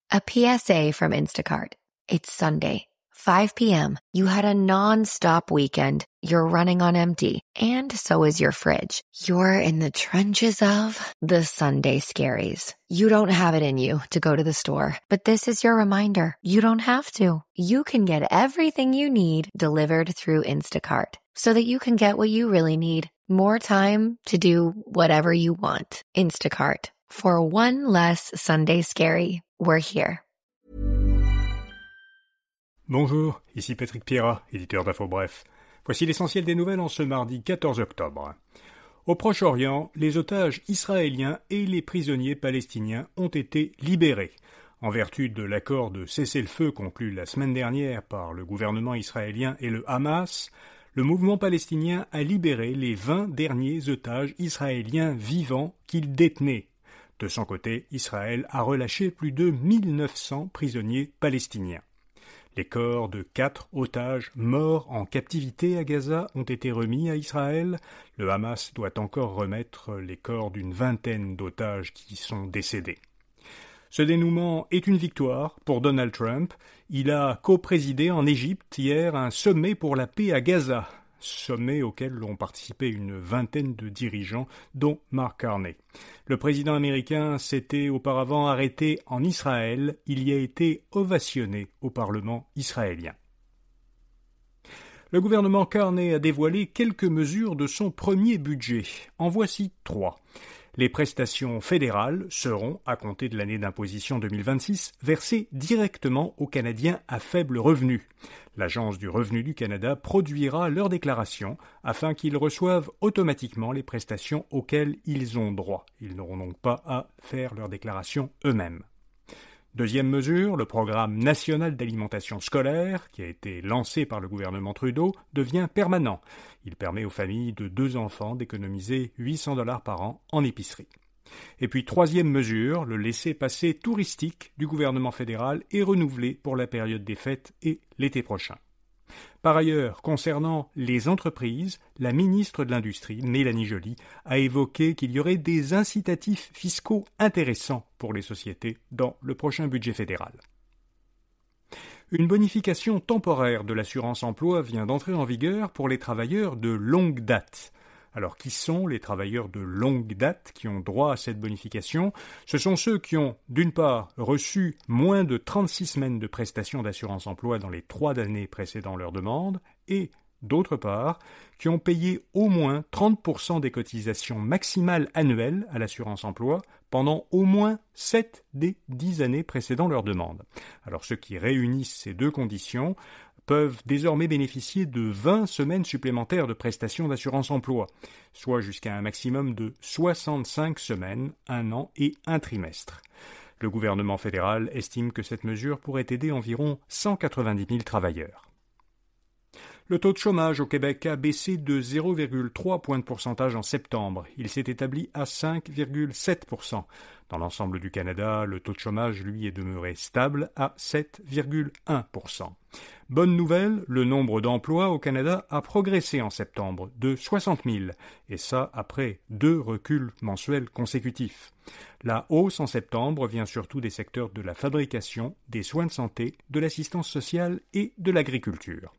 A PSA from Instacart. It's Sunday, 5 p.m. You had a non-stop weekend. You're running on empty. And so is your fridge. You're in the trenches of the Sunday scaries. You don't have it in you to go to the store, but this is your reminder. You don't have to. You can get everything you need delivered through Instacart so that you can get what you really need. More time to do whatever you want. Instacart. For one less Sunday scary, we're here. Bonjour, ici Patrick Pierrat, éditeur d'Info Bref. Voici l'essentiel des nouvelles en ce mardi 14 octobre. Au Proche-Orient, les otages israéliens et les prisonniers palestiniens ont été libérés. En vertu de l'accord de cessez-le-feu conclu la semaine dernière par le gouvernement israélien et le Hamas, le mouvement palestinien a libéré les 20 derniers otages israéliens vivants qu'il détenait. De son côté, Israël a relâché plus de 1900 prisonniers palestiniens. Les corps de 4 otages morts en captivité à Gaza ont été remis à Israël. Le Hamas doit encore remettre les corps d'une vingtaine d'otages qui sont décédés. Ce dénouement est une victoire pour Donald Trump. Il a coprésidé en Égypte hier un sommet pour la paix à Gaza, sommet auquel ont participé une vingtaine de dirigeants, dont Mark Carney. Le président américain s'était auparavant arrêté en Israël. Il y a été ovationné au Parlement israélien. Le gouvernement Carney a dévoilé quelques mesures de son premier budget. En voici 3. Les prestations fédérales seront, à compter de l'année d'imposition 2026, versées directement aux Canadiens à faible revenu. L'Agence du revenu du Canada produira leurs déclarations afin qu'ils reçoivent automatiquement les prestations auxquelles ils ont droit. Ils n'auront donc pas à faire leurs déclarations eux-mêmes. Deuxième mesure, le programme national d'alimentation scolaire, qui a été lancé par le gouvernement Trudeau, devient permanent. Il permet aux familles de 2 enfants d'économiser $800 par an en épicerie. Et puis troisième mesure, le laissez-passer touristique du gouvernement fédéral est renouvelé pour la période des fêtes et l'été prochain. Par ailleurs, concernant les entreprises, la ministre de l'Industrie, Mélanie Joly, a évoqué qu'il y aurait des incitatifs fiscaux intéressants pour les sociétés dans le prochain budget fédéral. Une bonification temporaire de l'assurance emploi vient d'entrer en vigueur pour les travailleurs de longue date. Alors, qui sont les travailleurs de longue date qui ont droit à cette bonification? Ce sont ceux qui ont, d'une part, reçu moins de 36 semaines de prestations d'assurance emploi dans les 3 années précédant leur demande, et, d'autre part, qui ont payé au moins 30% des cotisations maximales annuelles à l'assurance emploi pendant au moins 7 des 10 années précédant leur demande. Alors, ceux qui réunissent ces 2 conditions peuvent désormais bénéficier de 20 semaines supplémentaires de prestations d'assurance emploi, soit jusqu'à un maximum de 65 semaines, 1 an et 1 trimestre. Le gouvernement fédéral estime que cette mesure pourrait aider environ 190 000 travailleurs. Le taux de chômage au Québec a baissé de 0,3 points de pourcentage en septembre. Il s'est établi à 5,7%. Dans l'ensemble du Canada, le taux de chômage, lui, est demeuré stable à 7,1%. Bonne nouvelle, le nombre d'emplois au Canada a progressé en septembre de 60 000, et ça après 2 reculs mensuels consécutifs. La hausse en septembre vient surtout des secteurs de la fabrication, des soins de santé, de l'assistance sociale et de l'agriculture.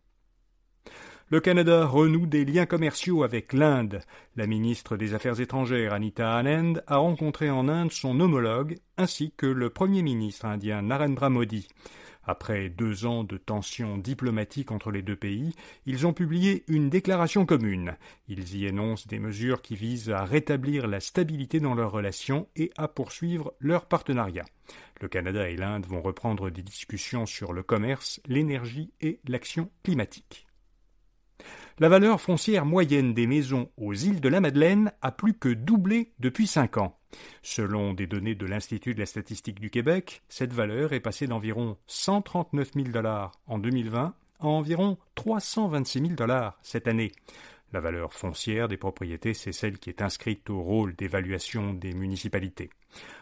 Le Canada renoue des liens commerciaux avec l'Inde. La ministre des Affaires étrangères, Anita Anand, a rencontré en Inde son homologue, ainsi que le Premier ministre indien Narendra Modi. Après 2 ans de tensions diplomatiques entre les 2 pays, ils ont publié une déclaration commune. Ils y énoncent des mesures qui visent à rétablir la stabilité dans leurs relations et à poursuivre leur partenariat. Le Canada et l'Inde vont reprendre des discussions sur le commerce, l'énergie et l'action climatique. La valeur foncière moyenne des maisons aux îles de la Madeleine a plus que doublé depuis 5 ans. Selon des données de l'Institut de la statistique du Québec, cette valeur est passée d'environ 139 000 $ en 2020 à environ 326 000 $ cette année. La valeur foncière des propriétés, c'est celle qui est inscrite au rôle d'évaluation des municipalités.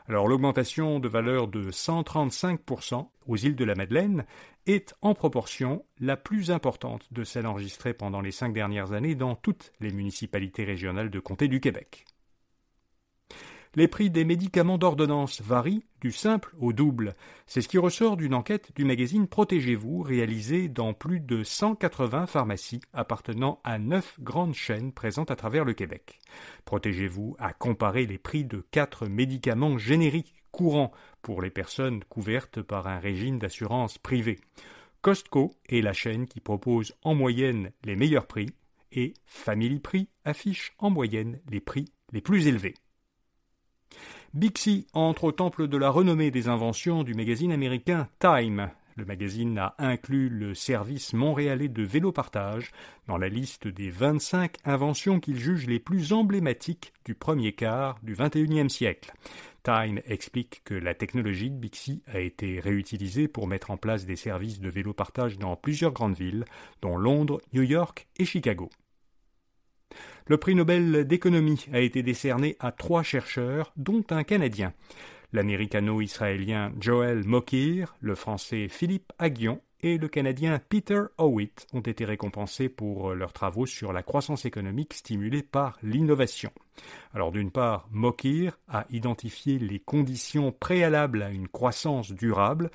Alors l'augmentation de valeur de 135% aux îles de la Madeleine est en proportion la plus importante de celle enregistrée pendant les 5 dernières années dans toutes les municipalités régionales de comté du Québec. Les prix des médicaments d'ordonnance varient du simple au double. C'est ce qui ressort d'une enquête du magazine Protégez-vous réalisée dans plus de 180 pharmacies appartenant à 9 grandes chaînes présentes à travers le Québec. Protégez-vous a comparé les prix de 4 médicaments génériques courants pour les personnes couvertes par un régime d'assurance privée. Costco est la chaîne qui propose en moyenne les meilleurs prix et Family Prix affiche en moyenne les prix les plus élevés. Bixi entre au temple de la renommée des inventions du magazine américain Time. Le magazine a inclus le service montréalais de vélo-partage dans la liste des 25 inventions qu'il juge les plus emblématiques du premier quart du XXIe siècle. Time explique que la technologie de Bixi a été réutilisée pour mettre en place des services de vélo-partage dans plusieurs grandes villes, dont Londres, New York et Chicago. Le prix Nobel d'économie a été décerné à 3 chercheurs, dont un Canadien. L'américano-israélien Joel Mokyr, le français Philippe Aghion et le Canadien Peter Howitt ont été récompensés pour leurs travaux sur la croissance économique stimulée par l'innovation. Alors d'une part, Mokyr a identifié les conditions préalables à une croissance durable,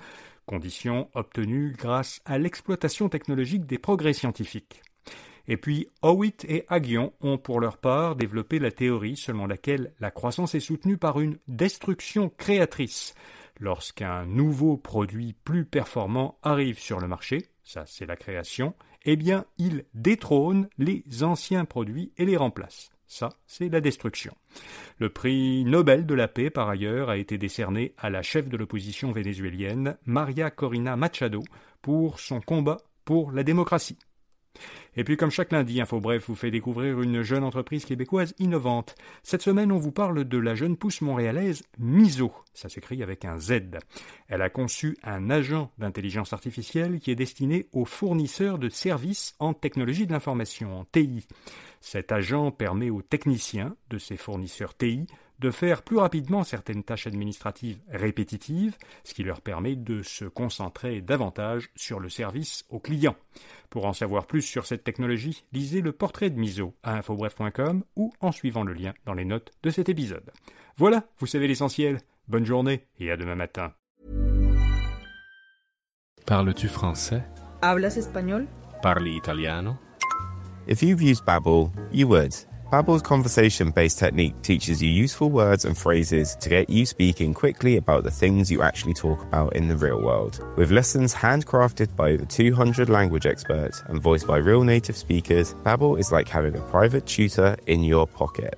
conditions obtenues grâce à l'exploitation technologique des progrès scientifiques. Et puis, Howitt et Aghion ont pour leur part développé la théorie selon laquelle la croissance est soutenue par une destruction créatrice. Lorsqu'un nouveau produit plus performant arrive sur le marché, ça c'est la création, eh bien il détrône les anciens produits et les remplace. Ça, c'est la destruction. Le prix Nobel de la paix, par ailleurs, a été décerné à la chef de l'opposition vénézuélienne, Maria Corina Machado, pour son combat pour la démocratie. Et puis comme chaque lundi, InfoBref vous fait découvrir une jeune entreprise québécoise innovante. Cette semaine, on vous parle de la jeune pousse montréalaise Miso. Ça s'écrit avec un Z. Elle a conçu un agent d'intelligence artificielle qui est destiné aux fournisseurs de services en technologie de l'information, en TI. Cet agent permet aux techniciens de ces fournisseurs TI de faire plus rapidement certaines tâches administratives répétitives, ce qui leur permet de se concentrer davantage sur le service aux clients. Pour en savoir plus sur cette technologie, lisez le portrait de Miso à infobref.com ou en suivant le lien dans les notes de cet épisode. Voilà, vous savez l'essentiel. Bonne journée et à demain matin. Parles-tu français? ¿Hablas español? Parli italiano? If you've used Babbel, you would. Babbel's conversation-based technique teaches you useful words and phrases to get you speaking quickly about the things you actually talk about in the real world. With lessons handcrafted by over 200 language experts and voiced by real native speakers, Babbel is like having a private tutor in your pocket.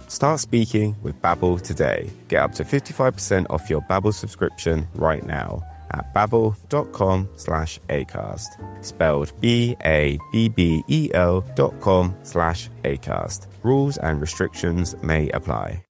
Start speaking with Babbel today. Get up to 55% off your Babbel subscription right now at babbel.com/Acast. Spelled BABBEL.com/Acast. Rules and restrictions may apply.